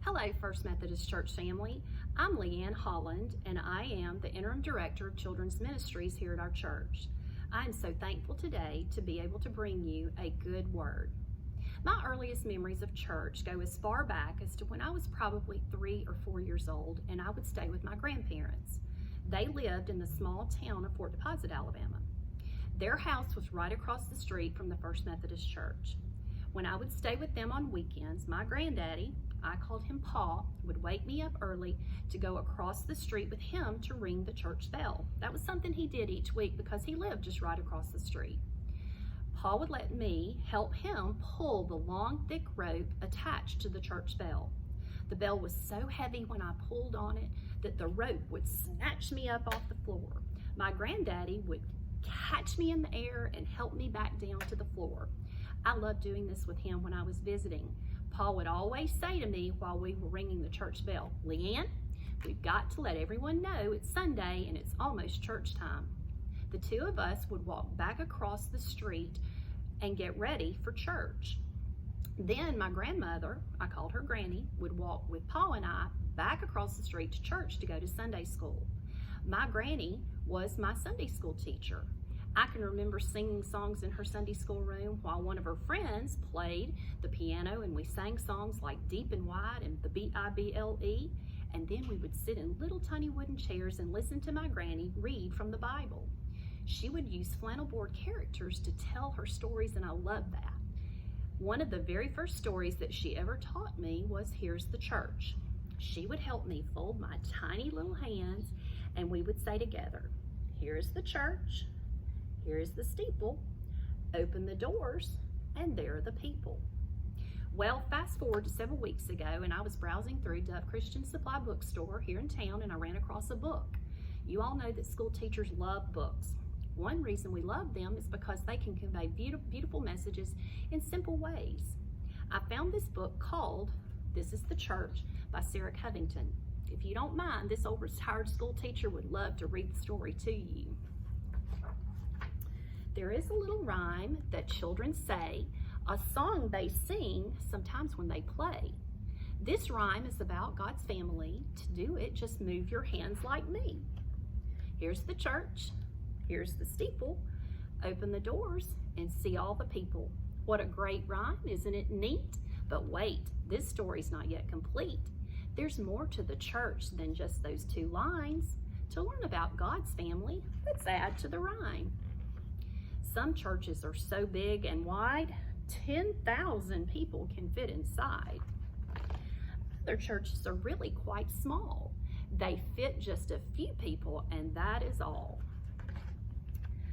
Hello, First Methodist Church family. I'm Leanne Holland, and I am the Interim Director of Children's Ministries here at our church. I am so thankful today to be able to bring you a good word. My earliest memories of church go as far back as to when I was probably 3 or 4 years old, and I would stay with my grandparents. They lived in the small town of Fort Deposit, Alabama. Their house was right across the street from the First Methodist Church. When I would stay with them on weekends, my granddaddy, I called him Pa, would wake me up early to go across the street with him to ring the church bell. That was something he did each week because he lived just right across the street. Pa would let me help him pull the long, thick rope attached to the church bell. The bell was so heavy when I pulled on it that the rope would snatch me up off the floor. My granddaddy would catch me in the air and help me back down to the floor. I loved doing this with him when I was visiting. Paul would always say to me while we were ringing the church bell, "Leanne, we've got to let everyone know it's Sunday and it's almost church time." The two of us would walk back across the street and get ready for church. Then my grandmother, I called her Granny, would walk with Paul and I back across the street to church to go to Sunday school. My Granny was my Sunday school teacher. I can remember singing songs in her Sunday school room while one of her friends played the piano, and we sang songs like Deep and Wide and the Bible, and then we would sit in little tiny wooden chairs and listen to my Granny read from the Bible. She would use flannel board characters to tell her stories, and I loved that. One of the very first stories that she ever taught me was "Here's the Church." She would help me fold my tiny little hands, and we would say together, "Here's the church. Here's the steeple, open the doors, and there are the people." Well, fast forward to several weeks ago, and I was browsing through Dove Christian Supply Bookstore here in town, and I ran across a book. You all know that school teachers love books. One reason we love them is because they can convey beautiful messages in simple ways. I found this book called "This is the Church" by Sarah Covington. If you don't mind, this old retired school teacher would love to read the story to you. There is a little rhyme that children say, a song they sing sometimes when they play. This rhyme is about God's family. To do it, just move your hands like me. Here's the church, here's the steeple, open the doors and see all the people. What a great rhyme, isn't it neat? But wait, this story's not yet complete. There's more to the church than just those two lines. To learn about God's family, let's add to the rhyme. Some churches are so big and wide, 10,000 people can fit inside. Other churches are really quite small. They fit just a few people, and that is all.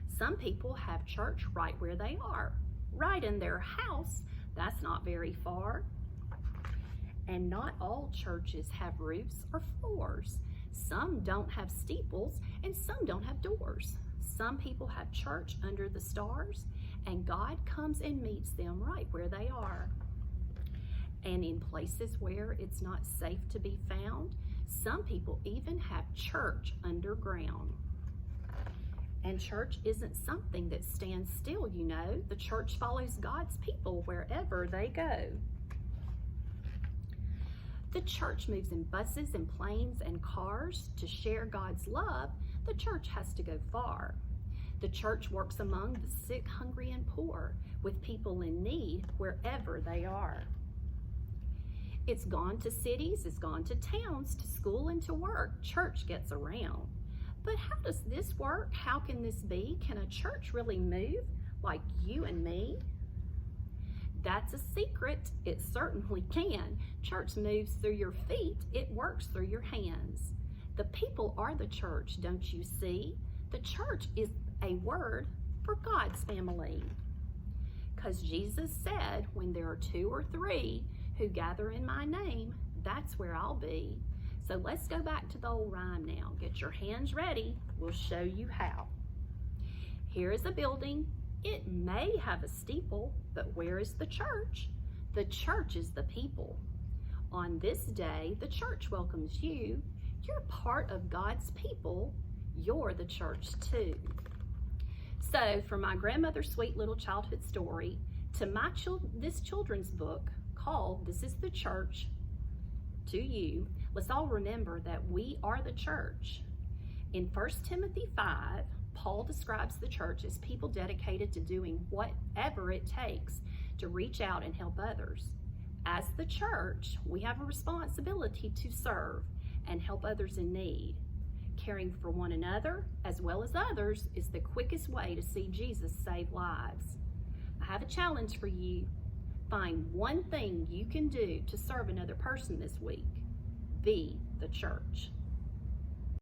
Some people have church right where they are, right in their house. That's not very far. And not all churches have roofs or floors. Some don't have steeples, and some don't have doors. Some people have church under the stars, and God comes and meets them right where they are. And in places where it's not safe to be found, some people even have church underground. And church isn't something that stands still, you know. The church follows God's people wherever they go. The church moves in buses and planes and cars. To share God's love, the church has to go far. The church works among the sick, hungry, and poor, with people in need wherever they are. It's gone to cities, it's gone to towns, to school and to work. Church gets around. But how does this work? How can this be? Can a church really move like you and me? That's a secret. It certainly can. Church moves through your feet. It works through your hands. The people are the church, don't you see? The church is a word for God's family. Because Jesus said, when there are 2 or 3 who gather in my name, that's where I'll be. So let's go back to the old rhyme now. Get your hands ready. We'll show you how. Here is a building. It may have a steeple, but where is the church? The church is the people. On this day, the church welcomes you. You're part of God's people. You're the church too. So from my grandmother's sweet little childhood story to this children's book called "This is the Church," to you, let's all remember that we are the church. In 1 Timothy 5, Paul describes the church as people dedicated to doing whatever it takes to reach out and help others. As the church, we have a responsibility to serve and help others in need. Caring for one another as well as others is the quickest way to see Jesus save lives. I have a challenge for you. Find one thing you can do to serve another person this week. Be the church.